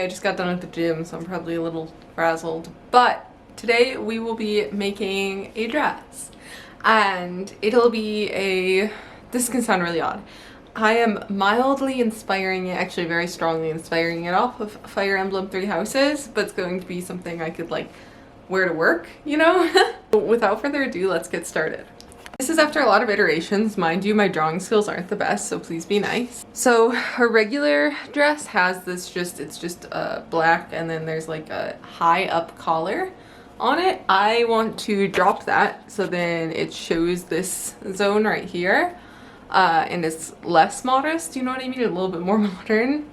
I just got done at the gym, so I'm probably a little frazzled. But today we will be making a dress. And it'll be a... This can sound really odd. I am mildly inspiring it, actually very strongly inspiring it off of Fire Emblem Three Houses, but it's going to be something I could like wear to work, you know? Without further ado, let's get started. This is after a lot of iterations. Mind you, my drawing skills aren't the best, so please be nice. So her regular dress has this it's just black, and then there's like a high up collar on it. I want to drop that so then it shows this zone right here, and it's less modest, you know what I mean? A little bit more modern.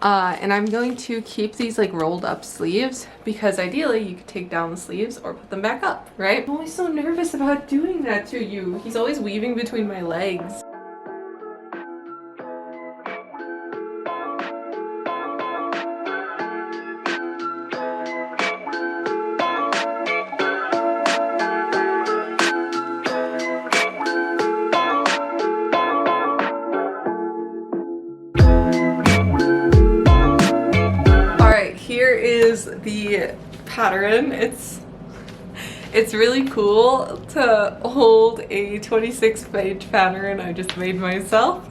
And I'm going to keep these like rolled up sleeves because ideally you could take down the sleeves or put them back up, right? I'm always so nervous about doing that to you. He's always weaving between my legs. Here is the pattern. It's really cool to hold a 26-page pattern I just made myself.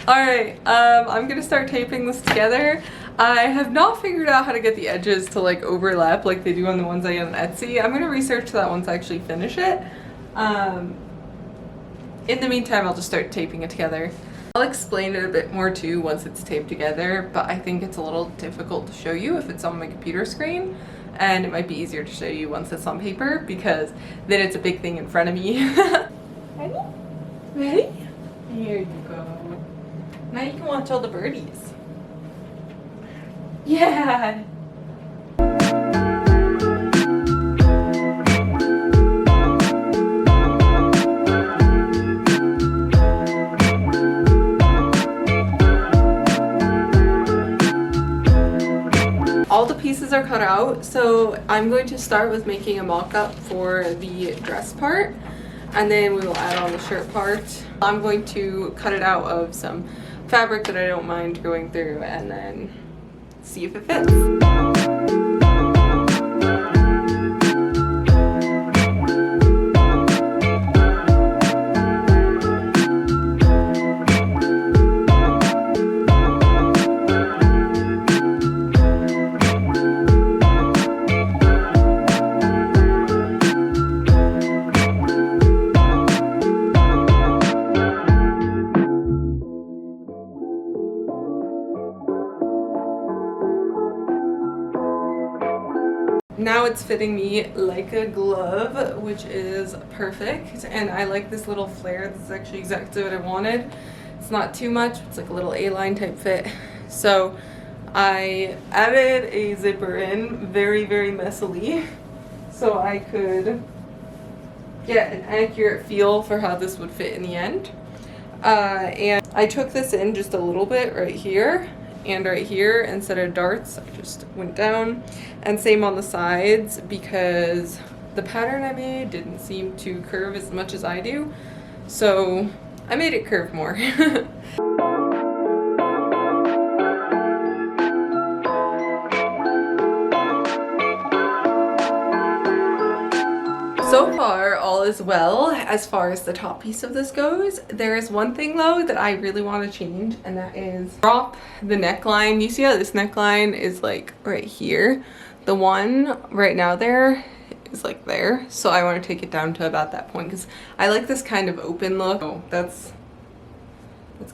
Alright, I'm gonna start taping this together. I have not figured out how to get the edges to like overlap like they do on the ones I get on Etsy. I'm gonna research that once I actually finish it. In the meantime, I'll just start taping it together. I'll explain it a bit more too once it's taped together, but I think it's a little difficult to show you if it's on my computer screen, and it might be easier to show you once it's on paper because then it's a big thing in front of me. Ready? Ready? Here you go. Now you can watch all the birdies. Yeah! All the pieces are cut out, so I'm going to start with making a mock-up for the dress part, and then we will add on the shirt part. I'm going to cut it out of some fabric that I don't mind going through and then see if it fits. Now it's fitting me like a glove, which is perfect, and I like this little flare. This is actually exactly what I wanted. It's not too much, it's like a little A-line type fit. So I added a zipper in very, very messily so I could get an accurate feel for how this would fit in the end. And I took this in just a little bit right here and right here instead of darts. I just went down, and same on the sides because the pattern I made didn't seem to curve as much as I do, so I made it curve more. So far, all is well as far as the top piece of this goes. There is one thing though that I really want to change, and that is drop the neckline. You see how this neckline is like right here? The one right now there is like there. So I want to take it down to about that point because I like this kind of open look. Oh, that's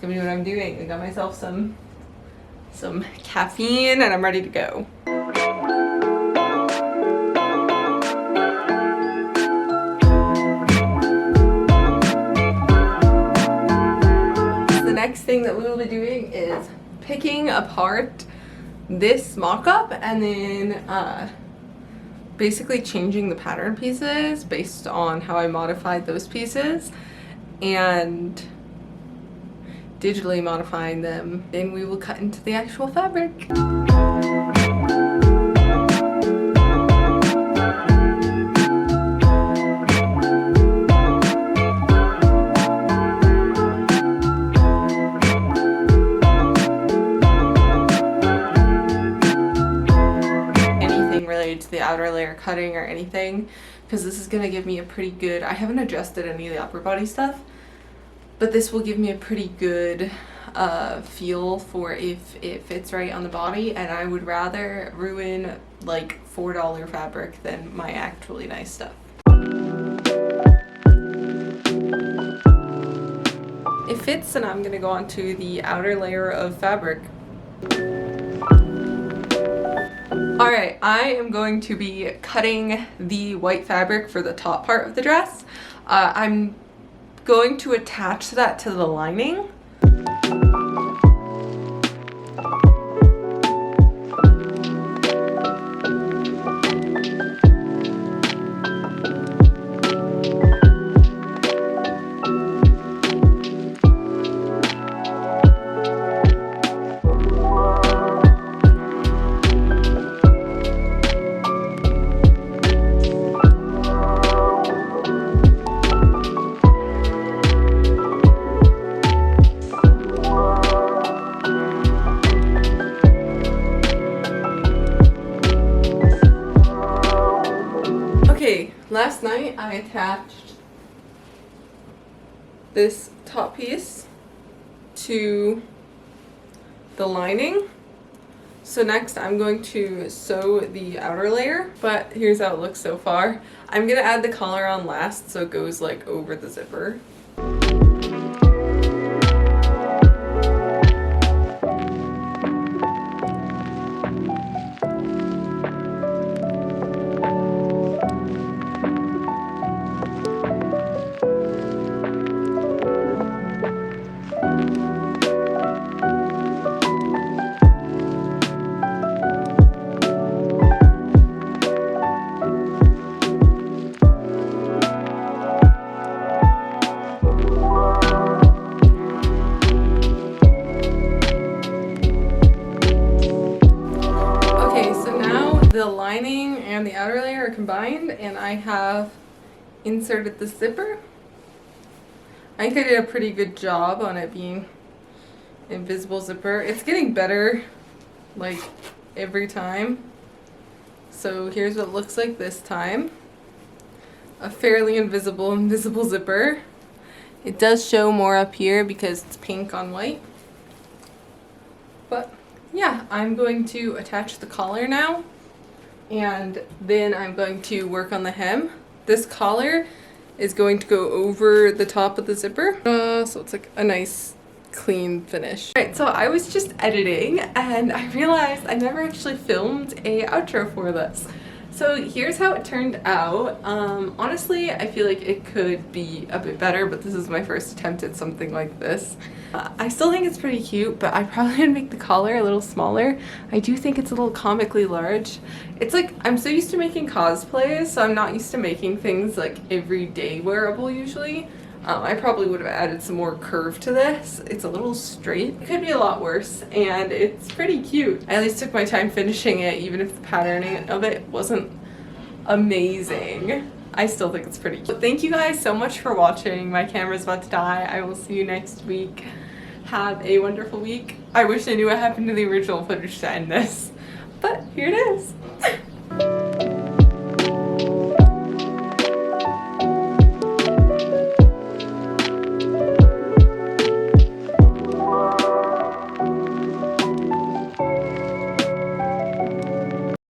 gonna be what I'm doing. I got myself some caffeine and I'm ready to go. The next thing that we will be doing is picking apart this mock-up and then basically changing the pattern pieces based on how I modified those pieces and digitally modifying them. Then we will cut into the actual fabric. anything related to the outer layer cutting or anything, because this is going to give me a pretty good, I haven't adjusted any of the upper body stuff, but this will give me a pretty good feel for if it fits right on the body, and I would rather ruin like $4 fabric than my actually nice stuff. It fits, and I'm gonna go on to the outer layer of fabric. Alright, I am going to be cutting the white fabric for the top part of the dress. I'm going to attach that to the lining. Last night I attached this top piece to the lining. So next I'm going to sew the outer layer, but here's how it looks so far. I'm gonna add the collar on last so it goes like over the zipper. The lining and the outer layer are combined, and I have inserted the zipper. I think I did a pretty good job on it being invisible zipper. It's getting better like every time. So here's what it looks like this time. A fairly invisible zipper. It does show more up here because it's pink on white. But yeah, I'm going to attach the collar now. And then I'm going to work on the hem. This collar is going to go over the top of the zipper. So it's like a nice clean finish. Alright, so I was just editing and I realized I never actually filmed a outro for this. So here's how it turned out. Honestly, I feel like it could be a bit better, but this is my first attempt at something like this. I still think it's pretty cute, but I probably would make the collar a little smaller. I do think it's a little comically large. It's like, I'm so used to making cosplays, so I'm not used to making things like everyday wearable usually. I probably would have added some more curve to this. It's a little straight. It could be a lot worse, and it's pretty cute. I at least took my time finishing it, even if the patterning of it wasn't amazing. I still think it's pretty cute. Thank you guys so much for watching. My camera's about to die. I will see you next week. Have a wonderful week. I wish I knew what happened to the original footage to end this, but here it is.